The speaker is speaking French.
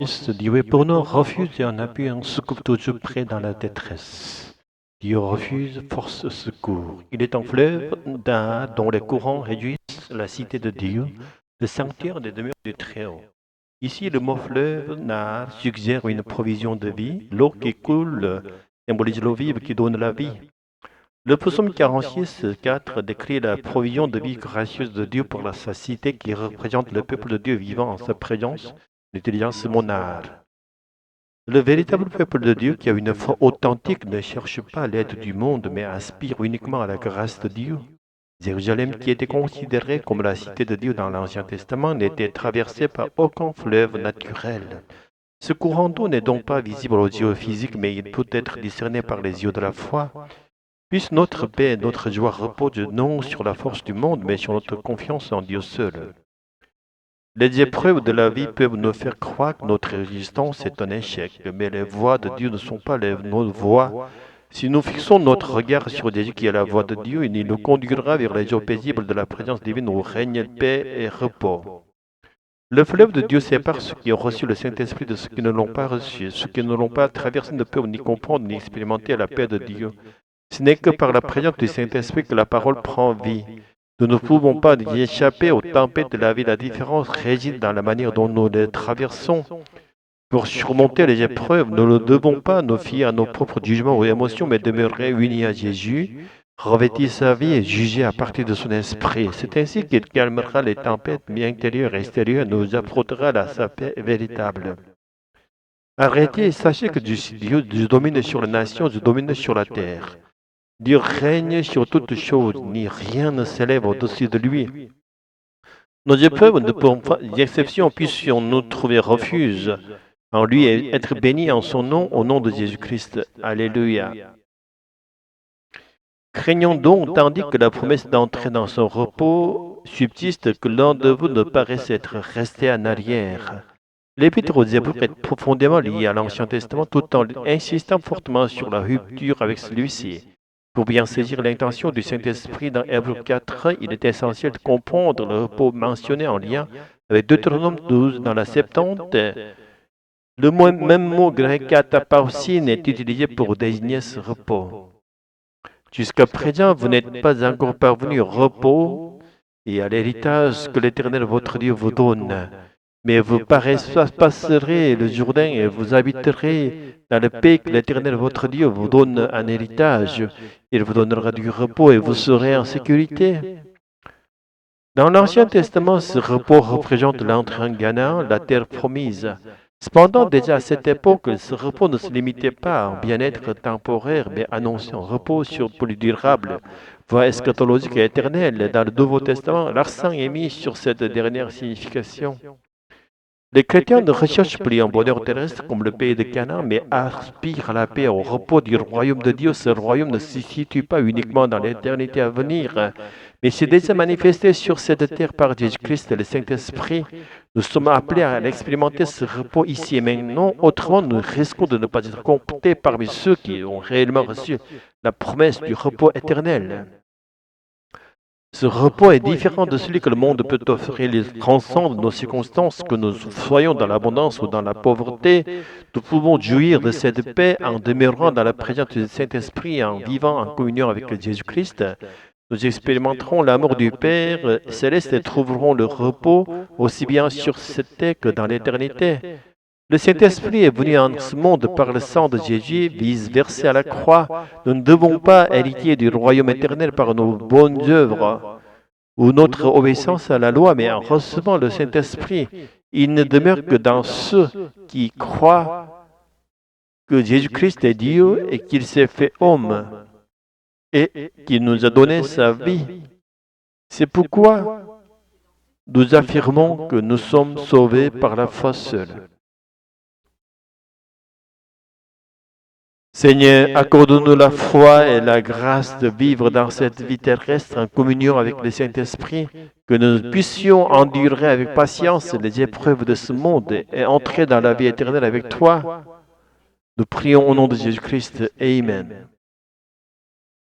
Dieu est pour nous refuge et un appui, un secours toujours prêt dans la détresse. Dieu refuse, force, secours. Il est un fleuve dont les courants réduisent la cité de Dieu, le sanctuaire des demeures du Très-Haut. Ici, le mot fleuve suggère une provision de vie. L'eau qui coule symbolise l'eau vive qui donne la vie. Le psaume 46, 4 décrit la provision de vie gracieuse de Dieu pour sa cité qui représente le peuple de Dieu vivant en sa présence, l'intelligence monarque. Le véritable peuple de Dieu qui a une foi authentique ne cherche pas l'aide du monde, mais aspire uniquement à la grâce de Dieu. Jérusalem, qui était considérée comme la cité de Dieu dans l'Ancien Testament, n'était traversée par aucun fleuve naturel. Ce courant d'eau n'est donc pas visible aux yeux physiques, mais il peut être discerné par les yeux de la foi. Puisse notre paix et notre joie reposer non sur la force du monde, mais sur notre confiance en Dieu seul. Les épreuves de la vie peuvent nous faire croire que notre résistance est un échec, mais les voies de Dieu ne sont pas nos voies. Si nous fixons notre regard sur Jésus qui est la voie de Dieu, il nous conduira vers les eaux paisibles de la présence divine où règne paix et repos. Le fleuve de Dieu sépare ceux qui ont reçu le Saint-Esprit de ceux qui ne l'ont pas reçu. Ceux qui ne l'ont pas traversé ne peuvent ni comprendre ni expérimenter la paix de Dieu. Ce n'est que par la présence du Saint-Esprit que la parole prend vie. Nous ne pouvons pas y échapper aux tempêtes de la vie. La différence réside dans la manière dont nous les traversons. Pour surmonter les épreuves, nous ne devons pas nous fier à nos propres jugements ou émotions, mais demeurer unis à Jésus, revêtir sa vie et juger à partir de son esprit. C'est ainsi qu'il calmera les tempêtes intérieures et extérieures et nous apportera sa paix véritable. Arrêtez et sachez que Dieu domine sur les nations, Dieu domine sur la terre. Dieu règne sur toutes choses, ni rien ne s'élève au-dessus de lui. Nos épreuves ne pourront pas d'exception, puissions-nous trouver refuge en lui et être bénis en son nom, au nom de Jésus-Christ. Alléluia. Craignons donc, tandis que la promesse d'entrer dans son repos subsiste, que l'un de vous ne paraisse être resté en arrière. L'Épître aux Hébreux est profondément lié à l'Ancien Testament, tout en insistant fortement sur la rupture avec celui-ci. Pour bien saisir l'intention du Saint-Esprit dans Hébreux 4, il est essentiel de comprendre le repos mentionné en lien avec Deutéronome 12 dans la Septante. Le même mot grec katapausin est utilisé pour désigner ce repos. Jusqu'à présent, vous n'êtes pas encore parvenu au repos et à l'héritage que l'Éternel votre Dieu vous donne. Mais vous passerez le Jourdain et vous habiterez dans le pays que l'Éternel votre Dieu vous donne en héritage. Il vous donnera du repos et vous serez en sécurité. Dans l'Ancien Testament, ce repos représente l'entrée en Canaan, la terre promise. Cependant, déjà à cette époque, ce repos ne se limitait pas à un bien-être temporaire, mais annonçait un repos sur plus durable, voie eschatologique et éternelle. Dans le Nouveau Testament, l'accent est mis sur cette dernière signification. Les chrétiens ne recherchent plus un bonheur terrestre comme le pays de Canaan, mais aspirent à la paix, au repos du royaume de Dieu. Ce royaume ne se situe pas uniquement dans l'éternité à venir, mais s'est déjà manifesté sur cette terre par Jésus-Christ et le Saint-Esprit. Nous sommes appelés à expérimenter ce repos ici et maintenant, autrement nous risquons de ne pas être comptés parmi ceux qui ont réellement reçu la promesse du repos éternel. Ce repos est différent de celui que le monde peut offrir. Il transcende nos circonstances, que nous soyons dans l'abondance ou dans la pauvreté. Nous pouvons jouir de cette paix en demeurant dans la présence du Saint-Esprit et en vivant en communion avec Jésus-Christ. Nous expérimenterons l'amour du Père céleste et trouverons le repos aussi bien sur cette terre que dans l'éternité. Le Saint-Esprit est venu en ce monde par le sang de Jésus, versé à la croix. Nous ne devons pas hériter du royaume éternel par nos bonnes œuvres ou notre obéissance à la loi, mais en recevant le Saint-Esprit. Il ne demeure que dans ceux qui croient que Jésus-Christ est Dieu et qu'il s'est fait homme et qu'il nous a donné sa vie. C'est pourquoi nous affirmons que nous sommes sauvés par la foi seule. Seigneur, accorde-nous la foi et la grâce de vivre dans cette vie terrestre en communion avec le Saint-Esprit, que nous puissions endurer avec patience les épreuves de ce monde et entrer dans la vie éternelle avec toi. Nous prions au nom de Jésus-Christ. Amen.